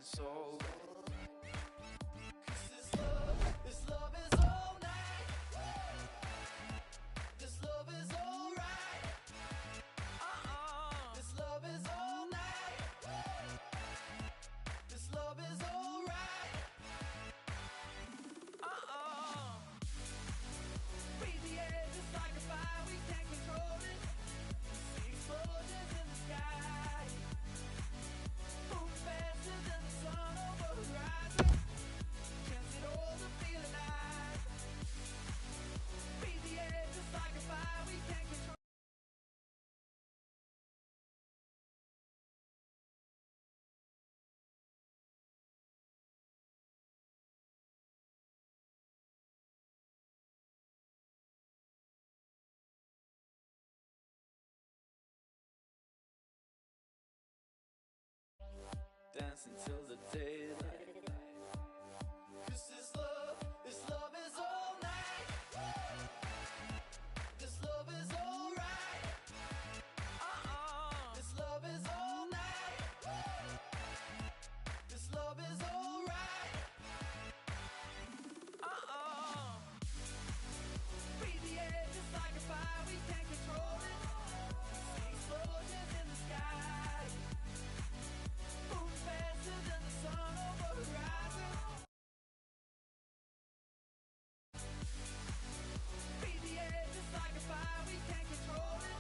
soul. This love is all night. This love is alright. This love is all night. This love is alright. Breathe the air just like a fire, we can't control it. See explosions in the sky. Move faster than the sun over the horizon. Chance it all to feel alive. Breathe the air just like a fire, we can't control. Dancing till the daylight. 'Cause this love is all night. This love is alright. This love is all night. This love is alright. Breathe the air just like a fire, we can't control it. See explosions in the sky. Move faster than the sun over the horizon. Breathe the air just like a fire, we can't control it.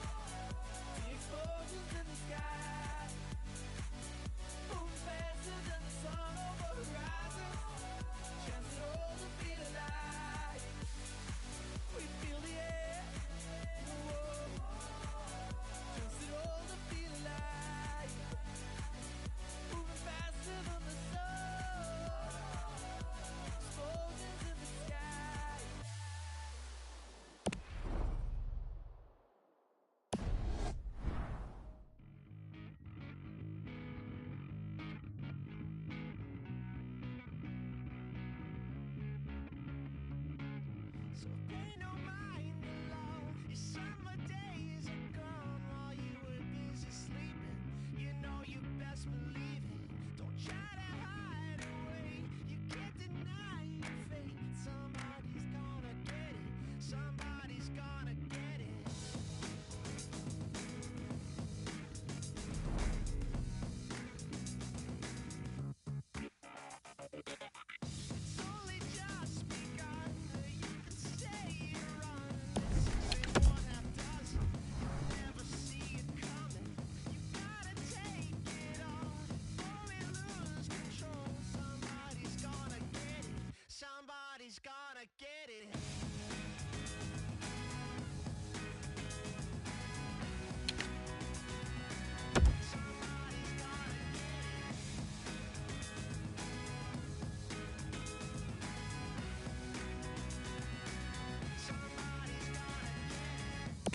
See explosions in the sky. Move faster than the sun over the horizon. Chance it all to feel alive. We feel the air. Whoa. Chance it all to feel alive. Moving faster than the sun. Explosions in the sky. So pay no mind below. Your summer days are gone while you were busy sleeping. You know you best believe it. Don't try to hide away. You can't deny your fate. Somebody's gonna get it. Somebody's gonna get it. It's only just begun. You can say you run. This is one half dozen. You'll never see it coming. You gotta take it on. Before we lose control, somebody's gonna get it. Somebody's gonna get it. Somebody's gonna get it. Somebody's gonna get it.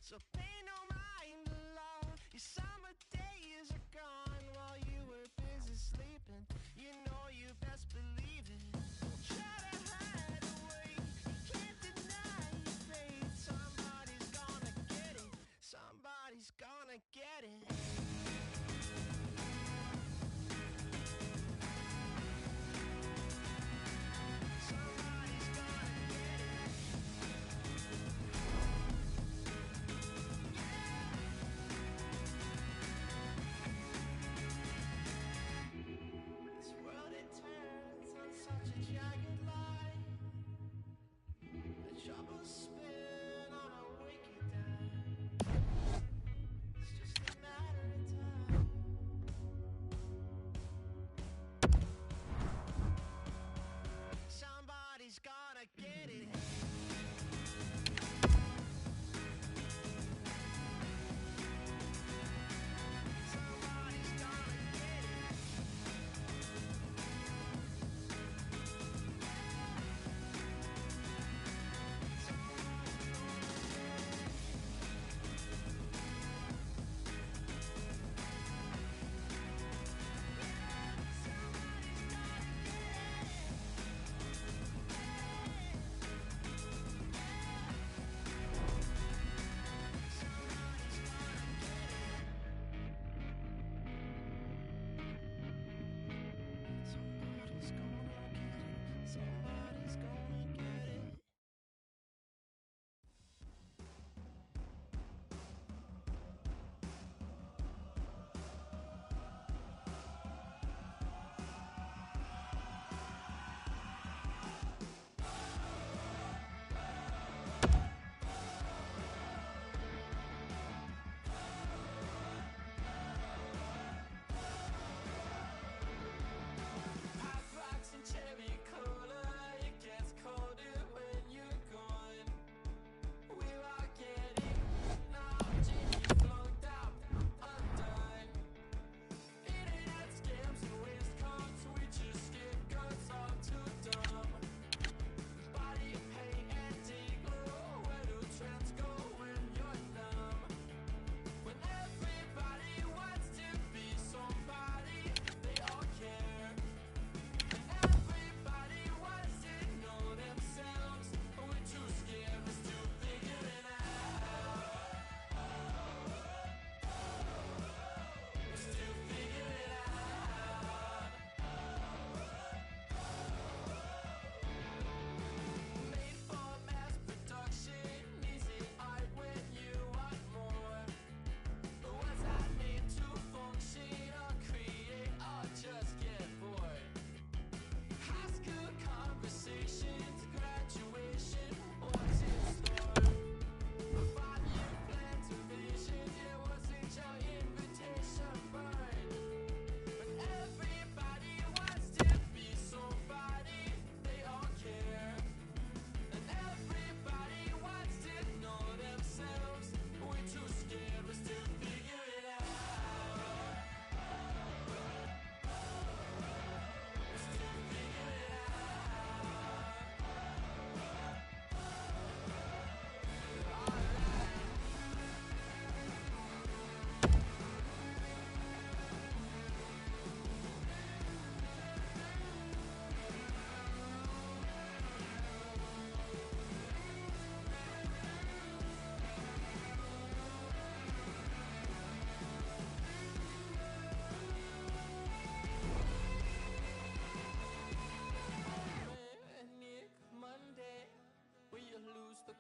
So pay no mind alone. Your summer days are gone while you were busy sleeping. You know you best believe it. Don't try to hide away. You can't deny your fate. Somebody's gonna get it. Somebody's gonna get it. Somebody's gonna get it. This world it turns on such a jagged line. The troubles spin on a wicked dime. It's just a matter of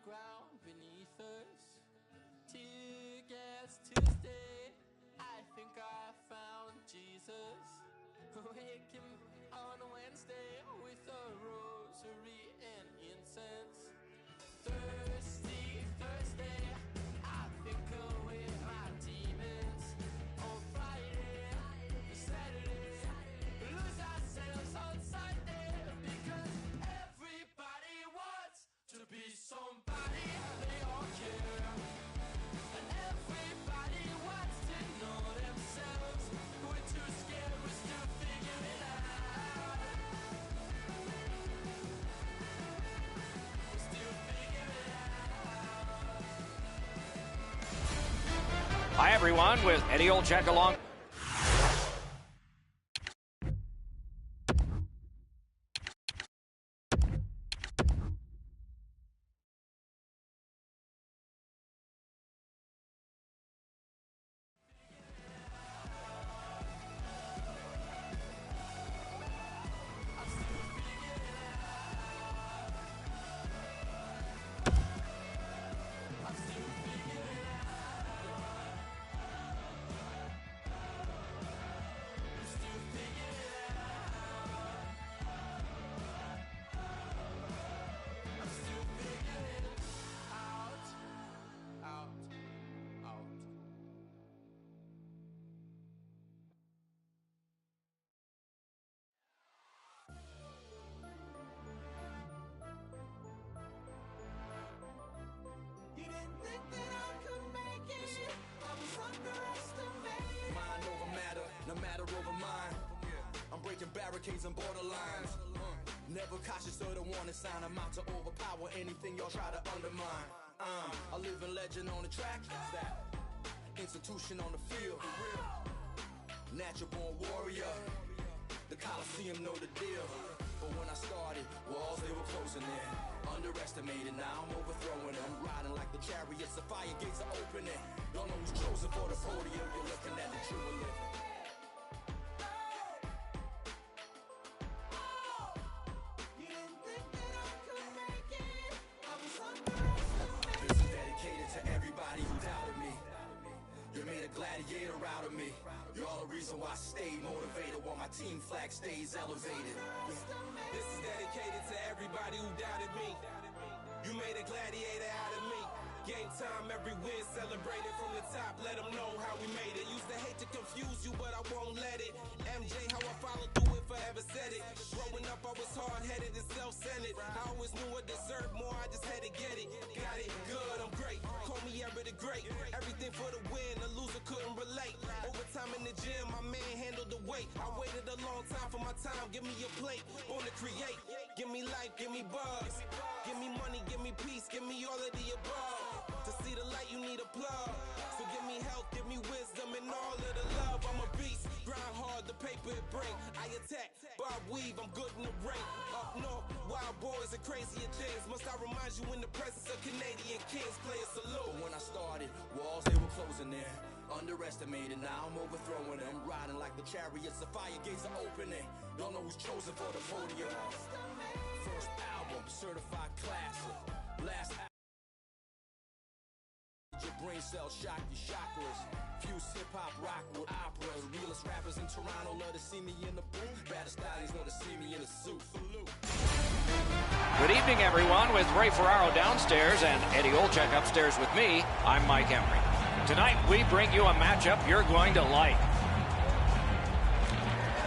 ground beneath us. Tear gas to stay. I think I found Jesus. Wake him on a Wednesday with a rosary and incense. Thirsty Thursday, I think away my demons. On Friday, Saturday, lose ourselves on Sunday. Because everybody wants to be somebody, they all care. And everybody wants to know themselves. We're too scared, we're still figuring it out. We're still figuring it out. Hi, everyone, with Eddie Olczyk along. You didn't think that I could make it. I was underestimated. Mind over matter, no matter over mind. I'm breaking barricades and borderlines. Never cautious of the warning sign. I'm out to overpower anything y'all try to undermine. A living legend on the track. Institution on the field. Natural born warrior. The Coliseum know the deal. But when I started, walls they were closing in. Underestimated, now I'm overthrowing them. Riding like the chariots, the fire gates are opening. Don't know who's chosen for the podium. You're looking at the true living. You didn't think that I could make it. I was underestimated. This is dedicated to everybody who doubted me. You made a gladiator out of me. You're all the reason why I stay motivated, while my team flag stays elevated. This is dedicated to everybody who doubted me. You made a gladiator out of me. Game time, every win celebrated from the top. Let them know how we made it. Used to hate to confuse you, but I won't let it. MJ, how I followed through it, forever said it. Growing up, I was hard-headed and self-centered. I always knew I deserved more, I just had to get it. Got it, good, I'm great. Call me ever the great. Everything for the win, a loser couldn't relate. Overtime in the gym, my man handled the weight. I waited a long time for my time, give me a plate. Born to create, give me life, give me buzz. Give me money, give me peace, give me all of the above. To see the light, you need a plug. So give me health, give me wisdom, and all of the love. I'm a beast, grind hard, the paper it bring. I attack, bob weave, I'm good in the ring. Up north, wild boys and crazier things. Must I remind you in the presence of Canadian kings, play a salute. But when I started, walls they were closing in. Underestimated, now I'm overthrowing them. Riding like the chariots, the fire gates are opening. Don't know who's chosen for the podium. First album, certified classic. Last album, your brain cells shock your chakras. Fuse hip-hop, rock with opera. The realest rappers in Toronto love to see me in the booth. Baddest stallions love to see me in a suit. Good evening, everyone, with Ray Ferraro downstairs and Eddie Olczyk upstairs with me. I'm Mike Emery. Tonight, we bring you a matchup you're going to like.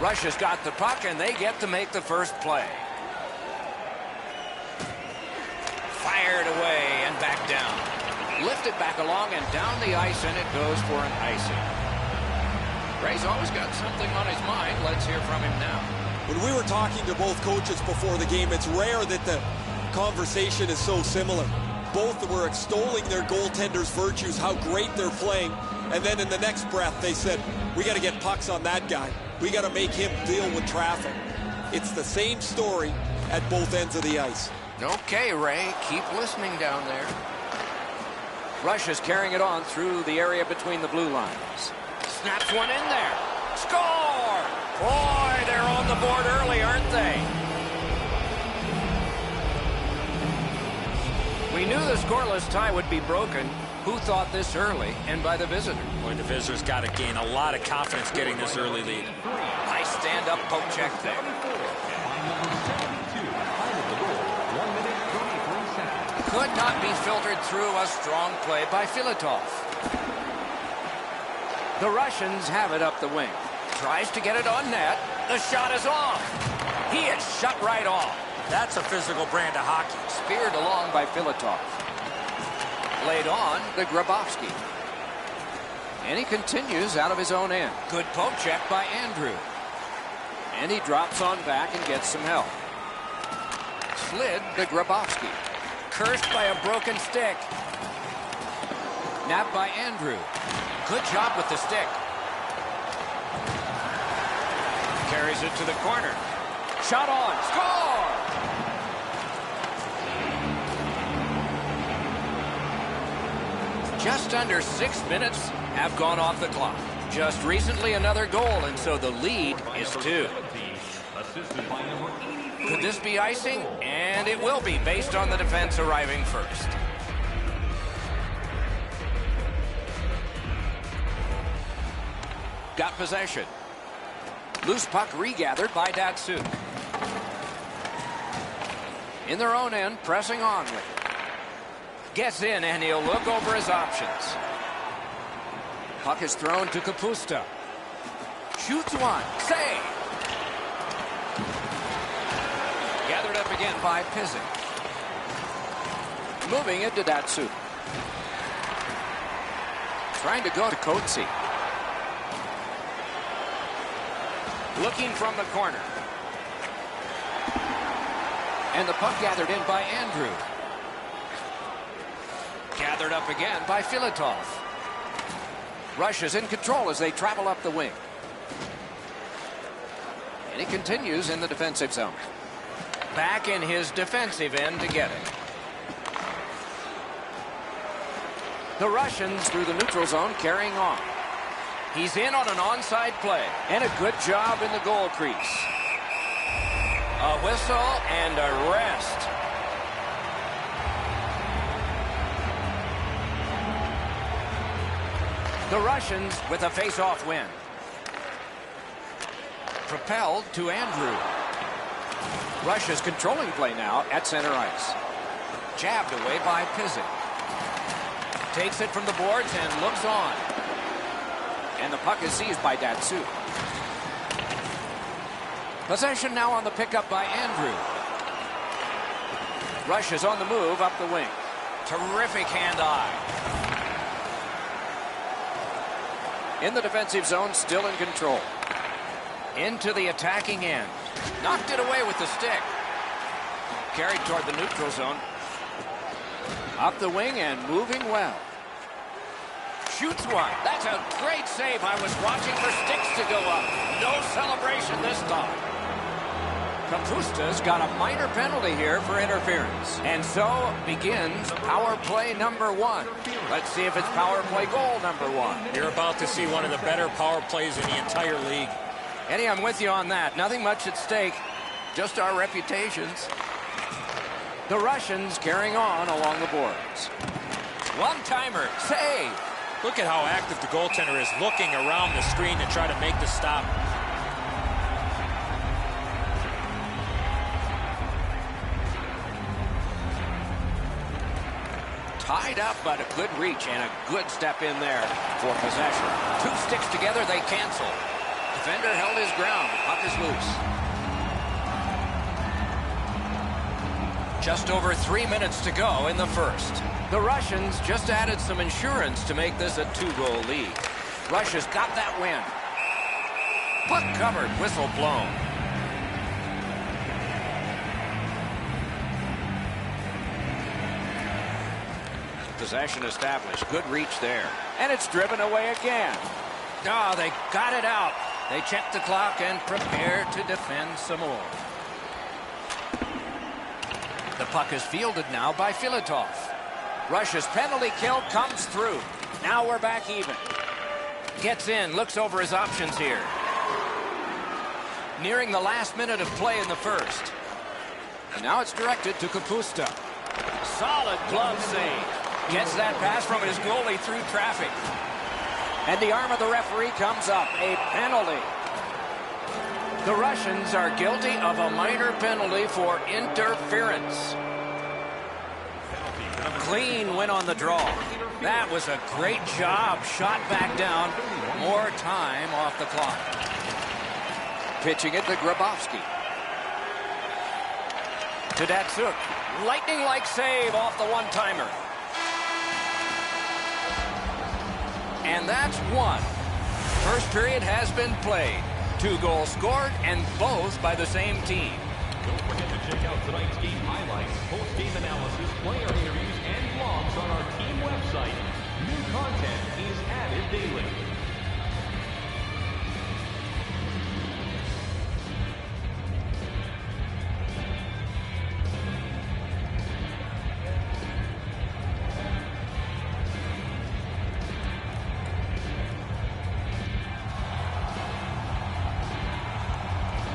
Russia's got the puck, and they get to make the first play. Fired away and back down. Lifted back along and down the ice, and it goes for an icing. Ray's always got something on his mind. Let's hear from him now. When we were talking to both coaches before the game, it's rare that the conversation is so similar. Both were extolling their goaltenders' virtues, how great they're playing, and then in the next breath they said, we got to get pucks on that guy. We got to make him deal with traffic. It's the same story at both ends of the ice. Okay, Ray, keep listening down there. Russia's carrying it on through the area between the blue lines. Snaps one in there. Score! Boy, they're on the board early, aren't they? We We knew the scoreless tie would be broken. Who thought this early and by the visitor? Boy, the visitors got to gain a lot of confidence getting this early lead. Nice stand-up poke check there. Could not be filtered through a strong play by Filatov. The Russians have it up the wing. Tries to get it on net. The shot is off. He is shut right off. That's a physical brand of hockey. Speared along by Filatov. Laid on to Grabowski. And he continues out of his own end. Good poke check by Andrew. And he drops on back and gets some help. Slid to Grabowski. Cursed by a broken stick. Napped by Andrew. Good job with the stick. Carries it to the corner. Shot on. Score! Just under 6 minutes have gone off the clock. Just recently another goal, and so the lead is 2. Could this be icing? And it will be, based on the defense arriving first. Got possession. Loose puck regathered by Datsuk. In their own end, pressing on with it. Gets in, and he'll look over his options. Puck is thrown to Kapusta. Shoots one. Save. Gathered up again by Pizik. Moving it to Datsuk. Trying to go to Kotze. Looking from the corner. And the puck gathered in by Andrew. Gathered up again by Filatov. Russia's in control as they travel up the wing. And he continues in the defensive zone. Back in his defensive end to get it. The Russians through the neutral zone carrying on. He's in on an onside play. And a good job in the goal crease. A whistle and a rest. The Russians with a face-off win. Propelled to Andrew. Russia's controlling play now at center ice. Jabbed away by Pizik. Takes it from the boards and looks on. And the puck is seized by Datsuk. Possession now on the pickup by Andrew. Russia's on the move up the wing. Terrific hand-eye. In the defensive zone, still in control. Into the attacking end. Knocked it away with the stick. Carried toward the neutral zone. Up the wing and moving well. Shoots one. That's a great save. I was watching for sticks to go up. No celebration this time. Kapusta's got a minor penalty here for interference. And so begins power play number 1. Let's see if it's power play goal number 1. You're about to see one of the better power plays in the entire league. Eddie, I'm with you on that. Nothing much at stake. Just our reputations. The Russians carrying on along the boards. One-timer. Save. Look at how active the goaltender is, looking around the screen to try to make the stop. Tied up, but a good reach and a good step in there for possession. 2 sticks together, they cancel. Defender held his ground. Puck is loose. Just over 3 minutes to go in the first. The Russians just added some insurance to make this a 2-goal lead. Russia's got that win. Puck covered, whistle blown. Possession established. Good reach there. And it's driven away again. Oh, they got it out. They check the clock and prepare to defend some more. The puck is fielded now by Filatov. Russia's penalty kill comes through. Now we're back even. Gets in, looks over his options here. Nearing the last minute of play in the first. And now it's directed to Kapusta. solid glove save. Gets that pass from his goalie through traffic. And the arm of the referee comes up. A penalty. The Russians are guilty of a minor penalty for interference. Clean win on the draw. That was a great job. Shot back down. More time off the clock. Pitching it to Grabowski. To Datsuk. Lightning-like save off the one-timer. And that's one. First period has been played. 2 goals scored, and both by the same team. Don't forget to check out tonight's game highlights, post-game analysis, player interviews, and blogs on our team website. New content is added daily.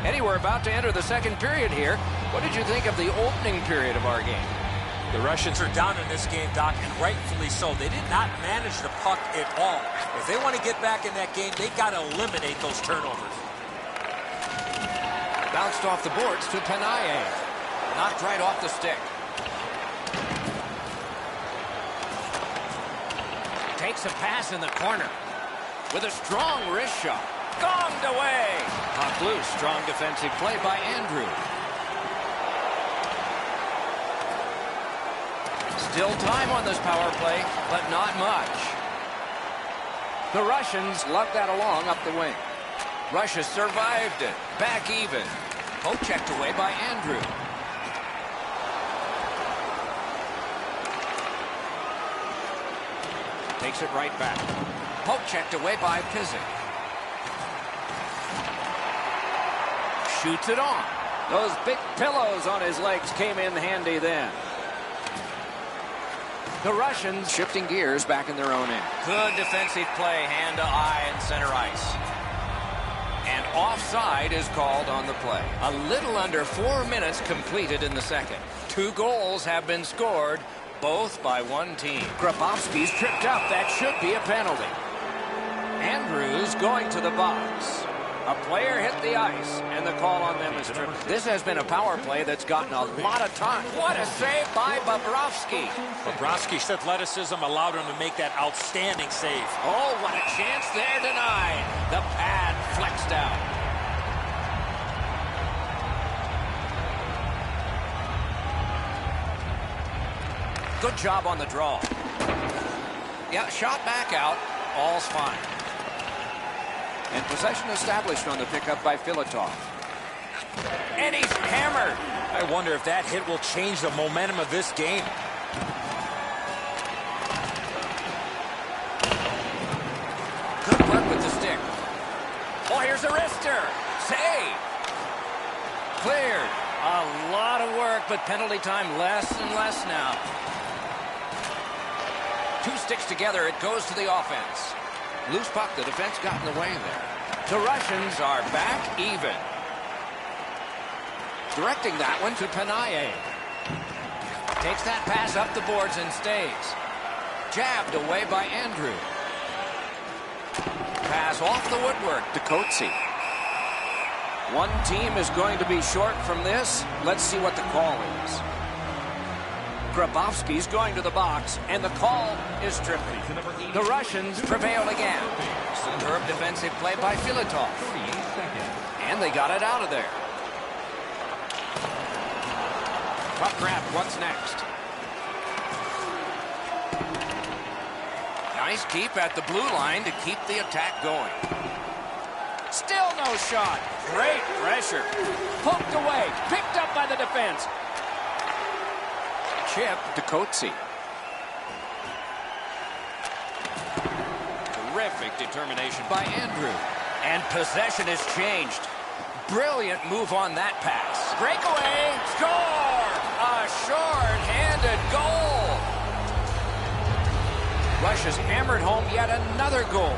Eddie, we're about to enter the second period here. What did you think of the opening period of our game? The Russians are down in this game, Doc, and rightfully so. They did not manage the puck at all. If they want to get back in that game, they got to eliminate those turnovers. Bounced off the boards to Panaye. Knocked right off the stick. Takes a pass in the corner with a strong wrist shot. Gonged away. Puck loose. Strong defensive play by Andrew. Still time on this power play, but not much. The Russians lugged that along up the wing. Russia survived it. Back even. Poke checked away by Andrew. Takes it right back. Poke checked away by Pizik. Shoots it on. Those big pillows on his legs came in handy then. The Russians shifting gears back in their own end. Good defensive play, hand to eye and center ice. And offside is called on the play. A little under 4 minutes completed in the second. 2 goals have been scored, both by one team. Grabowski's tripped up. That should be a penalty. Andrews going to the box. A player hit the ice, and the call on them is tripped. This has been a power play that's gotten a lot of time. What a save by Bobrovsky. Bobrovsky's athleticism allowed him to make that outstanding save. Oh, what a chance there denied. The pad flexed out. Good job on the draw. Yeah, shot back out. All's fine. And possession established on the pickup by Filatov. And he's hammered. I wonder if that hit will change the momentum of this game. Good work with the stick. Oh, here's a wrister. Save. Cleared. A lot of work, but penalty time less and less now. 2 sticks together, it goes to the offense. Loose puck, the defense got in the way there. The Russians are back even. Directing that one to Panaye. Takes that pass up the boards and stays. Jabbed away by Andrew. Pass off the woodwork to Coetzee. One team is going to be short from this. Let's see what the call is. Grabowski's going to the box, and the call is tripping. The Russians prevail again. Superb defensive play by Filatov. And they got it out of there. Puck grab, what's next? Nice keep at the blue line to keep the attack going. Still no shot. Great pressure. Poked away, picked up by the defense. Chip to Coetzee. Terrific determination by Andrew. And possession is changed. Brilliant move on that pass. Breakaway. Score! A short-handed goal. Russia's hammered home yet another goal.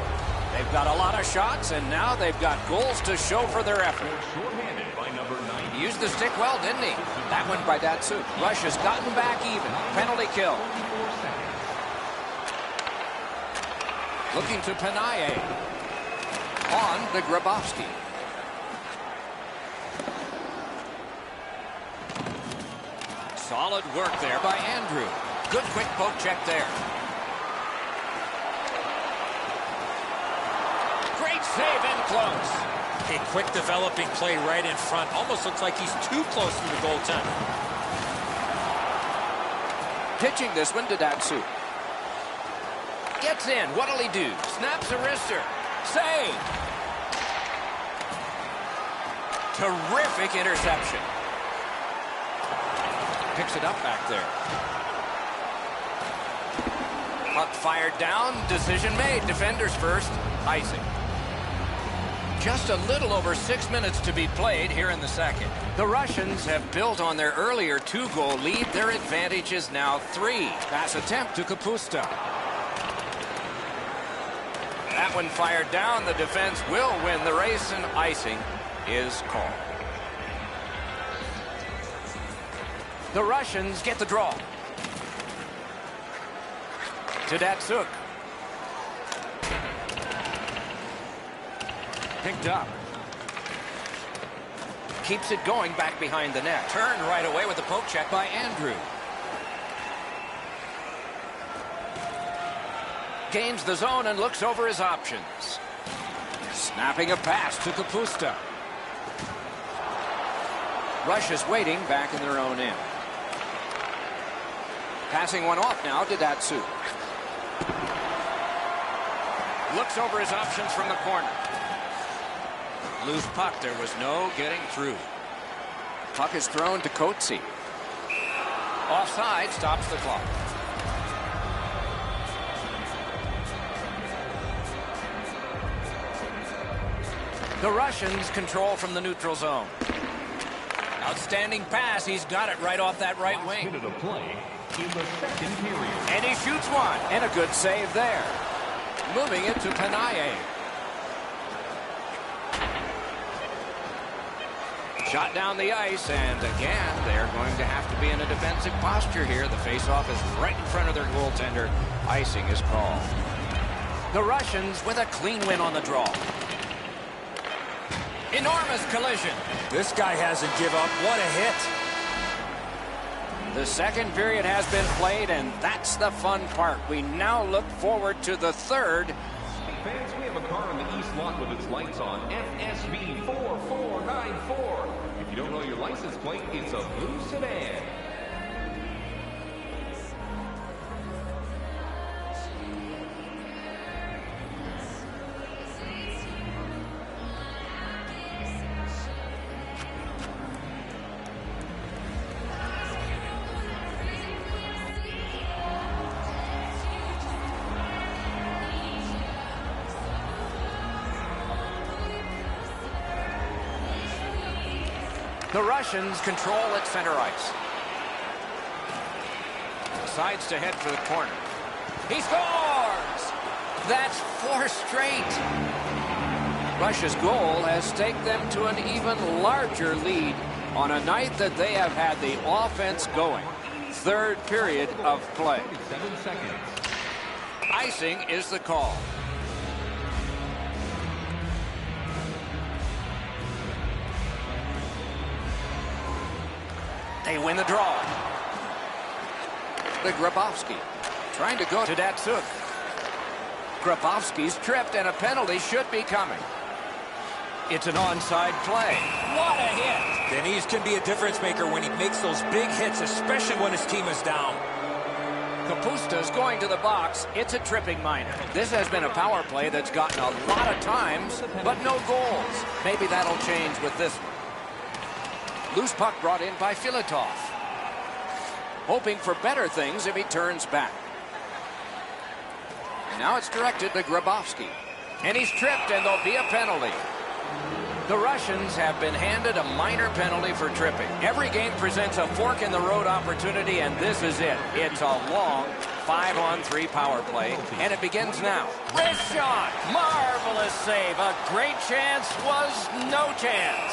They've got a lot of shots, and now they've got goals to show for their effort. Shorthanded by number 9. He used the stick well, didn't he? That one by Datsuk. Russia's gotten back even. Penalty kill. Looking to Panaye. On to Grabowski. Solid work there by Andrew. Good quick poke check there. Great save in close. A quick developing play right in front. Almost looks like he's too close to the goaltender. Pitching this one to Datsuk. Gets in. What'll he do? Snaps a wrister. Save. Terrific interception. Picks it up back there. Puck fired down. Decision made. Defenders first. Icing. Just a little over 6 minutes to be played here in the second. The Russians have built on their earlier 2-goal lead. Their advantage is now 3. Pass attempt to Kapusta. That one fired down. The defense will win the race, and icing is called. The Russians get the draw. To Datsuk. Picked up. Keeps it going back behind the net. Turned right away with the poke check by Andrew. Gains the zone and looks over his options. Snapping a pass to Kapusta. Russia's waiting back in their own end. Passing one off now to Datsuk. Looks over his options from the corner. Loose puck. There was no getting through. Puck is thrown to Coetzee. Offside stops the clock. The Russians control from the neutral zone. Outstanding pass. He's got it right off that right wing. Minute of play in the second period. And he shoots one. And a good save there. Moving it to Panaye. Shot down the ice, and again, they're going to have to be in a defensive posture here. The faceoff is right in front of their goaltender. Icing is called. The Russians with a clean win on the draw. Enormous collision. This guy hasn't given up. What a hit. The second period has been played, and that's the fun part. We now look forward to the third. Fans, we have a car in the east lot with its lights on. FSV 4494. If you don't know your license plate, it's a blue sedan. The Russians control at center ice. Decides to head for the corner. He scores! That's 4 straight. Russia's goal has staked them to an even larger lead on a night that they have had the offense going. Third period of play. 7 seconds. Icing is the call. They win the draw. The Grabowski trying to go to Datsuk. Grabowski's tripped, and a penalty should be coming. It's an onside play. What a hit! Denise can be a difference maker when he makes those big hits, especially when his team is down. Kapusta's going to the box. It's a tripping minor. This has been a power play that's gotten a lot of times, but no goals. Maybe that'll change with this one. Loose puck brought in by Filatov. Hoping for better things if he turns back. Now it's directed to Grabowski. And he's tripped, and there'll be a penalty. The Russians have been handed a minor penalty for tripping. Every game presents a fork-in-the-road opportunity, and this is it. It's a long 5-on-3 power play, and it begins now. Wrist shot! Marvelous! marvelous save. A great chance was no chance.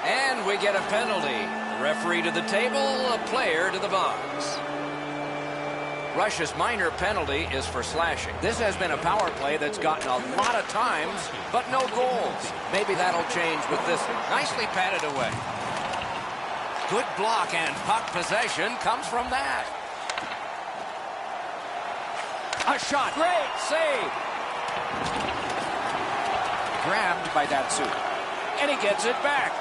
And we get a penalty. Referee to the table, a player to the box. Russia's minor penalty is for slashing. This has been a power play that's gotten a lot of times, but no goals. Maybe that'll change with this. Nicely patted away. Good block, and puck possession comes from that. A shot. Great save. Grabbed by Datsuk. And he gets it back.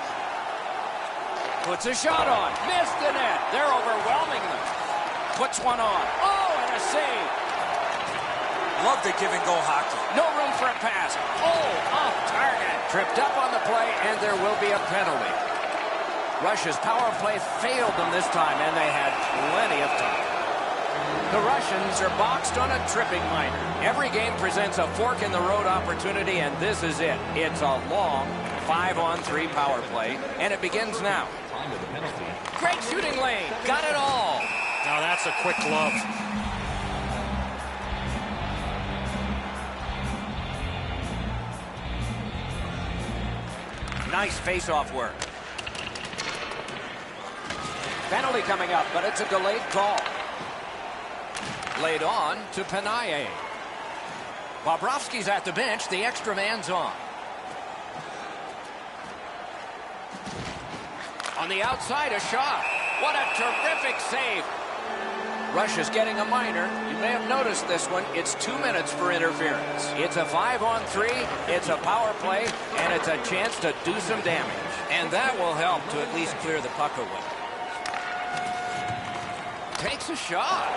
Puts a shot on. Missed the net. They're overwhelming them. Puts one on. Oh, and a save. Love the give-and-go hockey. No room for a pass. Oh, off target. Tripped up on the play, and there will be a penalty. Russia's power play failed them this time, and they had plenty of time. The Russians are boxed on a tripping minor. Every game presents a fork-in-the-road opportunity, and this is it. It's a long 5-on-3 power play, and it begins now. Great shooting lane. Got it all. Now that's a quick glove. Nice face-off work. Penalty coming up, but it's a delayed call. Laid on to Panaye. Bobrovsky's at the bench. The extra man's on. On the outside, a shot. What a terrific save. Russia's getting a minor. You may have noticed this one. It's 2 minutes for interference. It's a 5-on-3. It's a power play, and it's a chance to do some damage. And that will help to at least clear the puck away. Takes a shot.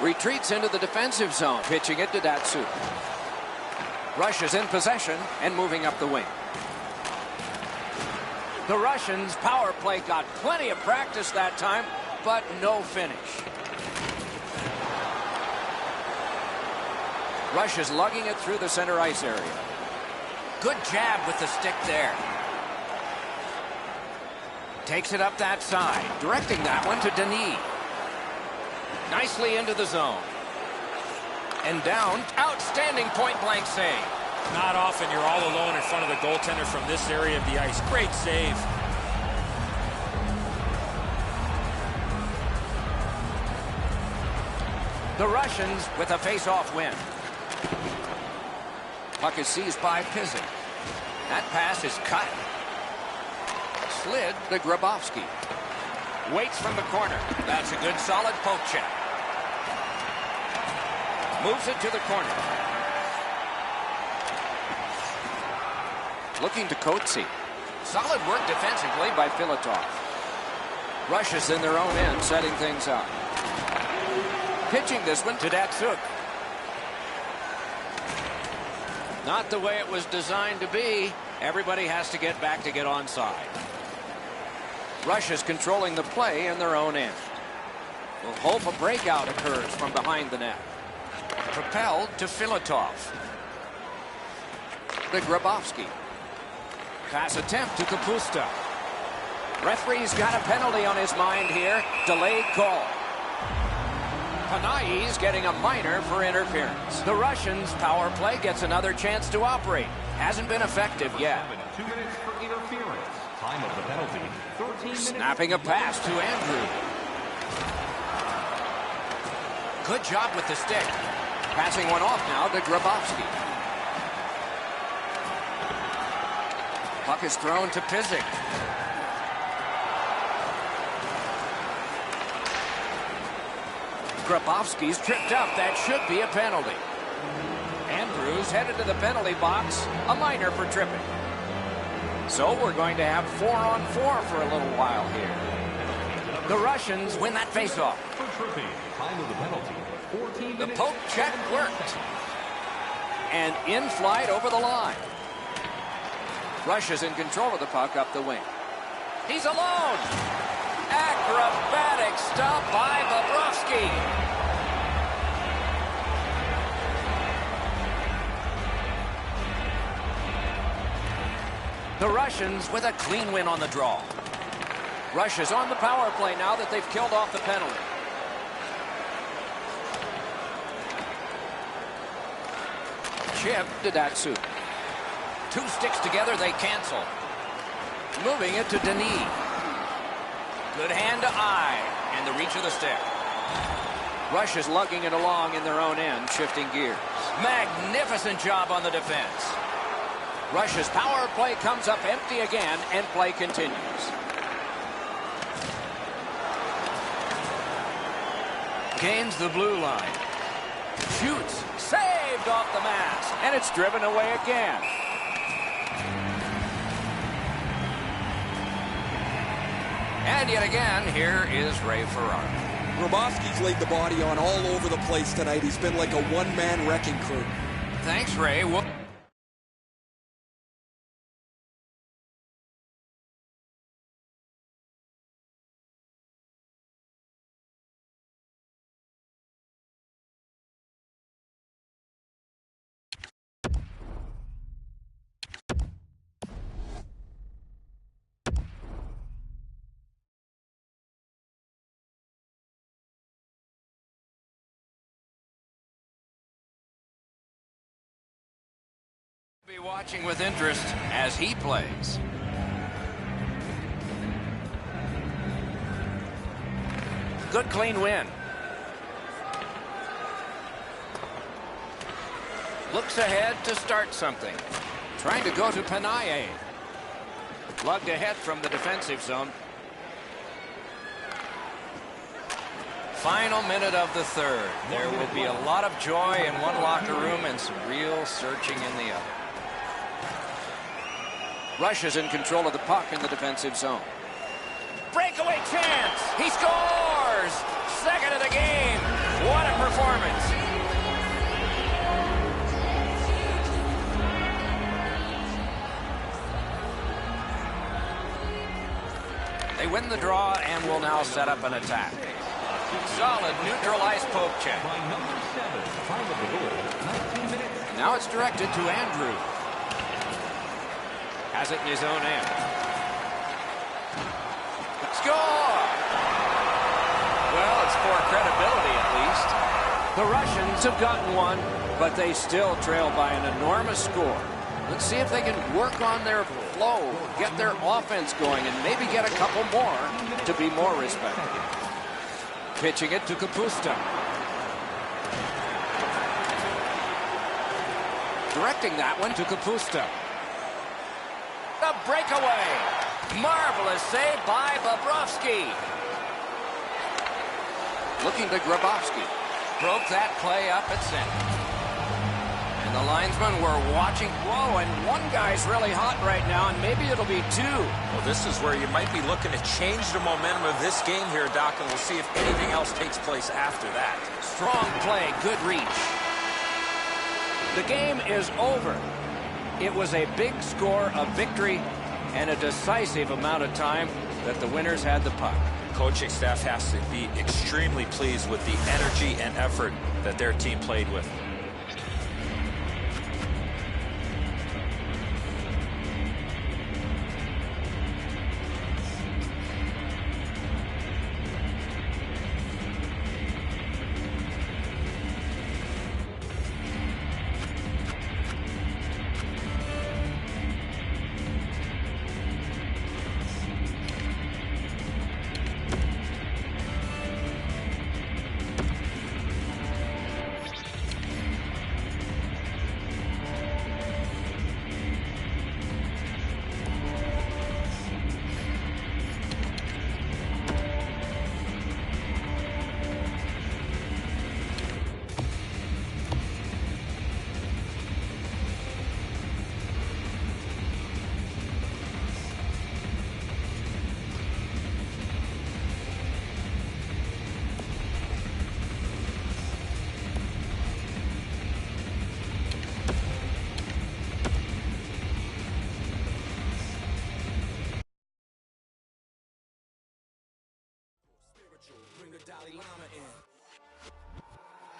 Retreats into the defensive zone, pitching it to Datsuk. Russia's in possession and moving up the wing. The Russians' power play got plenty of practice that time, but no finish. Russia's lugging it through the center ice area. Good jab with the stick there. Takes it up that side, directing that one to Denis. Nicely into the zone. And down. Outstanding point-blank save. Not often you're all alone in front of the goaltender from this area of the ice. Great save. The Russians with a face-off win. Puck is seized by Pizik. That pass is cut. Slid to Grabowski. Waits from the corner. That's a good solid poke check. Moves it to the corner. Looking to Kotze. Solid work defensively by Filatov. Russia's in their own end, setting things up. Pitching this one to Datsuk. Not the way it was designed to be. Everybody has to get back to get onside. Russia's controlling the play in their own end. We'll hope a breakout occurs from behind the net. Propelled to Filatov. To Grabowski. Pass attempt to Kapusta. Referee's got a penalty on his mind here. Delayed call. Panaye's getting a minor for interference. The Russians' power play gets another chance to operate. Hasn't been effective yet. 2 minutes for interference. Time of the penalty, 13 minutes. Snapping a pass to Andrew. Good job with the stick. Passing one off now to Grabowski. Puck is thrown to Pizik. Grabowski's tripped up. That should be a penalty. Andrews headed to the penalty box. A minor for tripping. So we're going to have 4-on-4 for a little while here. The Russians win that faceoff. For tripping, time of the penalty, 14 The minutes. poke check worked. And in flight over the line. Russia's in control of the puck up the wing. He's alone. Acrobatic stop by Bobrovsky. The Russians with a clean win on the draw. Russia's on the power play now that they've killed off the penalty. chip to Datsu. Two sticks together, they cancel. Moving it to Denis. Good hand to eye, and the reach of the stick. Russia's lugging it along in their own end, shifting gears. Magnificent job on the defense. Russia's power play comes up empty again, and play continues. Gains the blue line. Shoots. Saved off the mask. And it's driven away again. And yet again, here is Ray Ferraro. Grabowski's laid the body on all over the place tonight. He's been like a one-man wrecking crew. Thanks, Ray. Be watching with interest as he plays. Good clean win. Looks ahead to start something. Trying to go to Panaye. Lugged ahead from the defensive zone. Final minute of the third. There will be a lot of joy in one locker room and some real searching in the other. Russia's in control of the puck in the defensive zone. Breakaway chance! He scores! Second of the game! What a performance! They win the draw and will now set up an attack. Solid neutral ice poke check. Now it's directed to Andrew. Has it in his own end. Score! Well, it's for credibility at least. The Russians have gotten one, but they still trail by an enormous score. Let's see if they can work on their flow, get their offense going, and maybe get a couple more to be more respected. Pitching it to Kapusta. Directing that one to Kapusta. The breakaway. Marvelous save by Bobrovsky. Looking to Grabowski. Broke that play up at center. And the linesmen were watching. Whoa, and one guy's really hot right now, and maybe it'll be two. Well, this is where you might be looking to change the momentum of this game here, Doc, and we'll see if anything else takes place after that. Strong play, good reach. The game is over. It was a big score, a victory, and a decisive amount of time that the winners had the puck. Coaching staff has to be extremely pleased with the energy and effort that their team played with.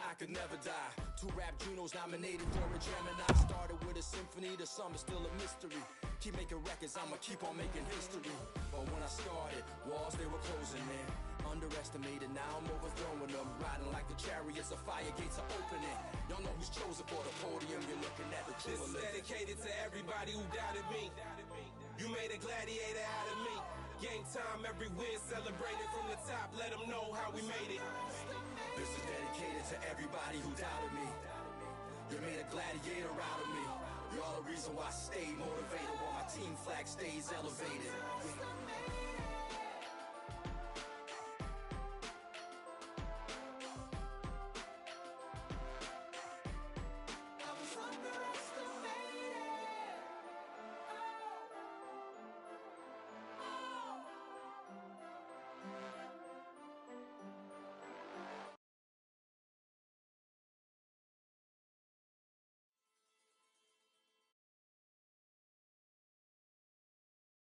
I could never die. 2 rap Junos nominated for a Gemini. Started with a symphony, the summer's still a mystery. Keep making records, I'ma keep on making history. But when I started, walls they were closing in. Underestimated, now I'm overthrowing them. Riding like the chariots, the fire gates are opening. Y'all know who's chosen for the podium. You're looking at the This is dedicated to everybody who doubted me. You made a gladiator out of me. Game time, every win celebrated from the top. Let them know how we made it. This is dedicated to everybody who doubted me. You made a gladiator out of me. You're all the reason why I stay motivated, while my team flag stays elevated.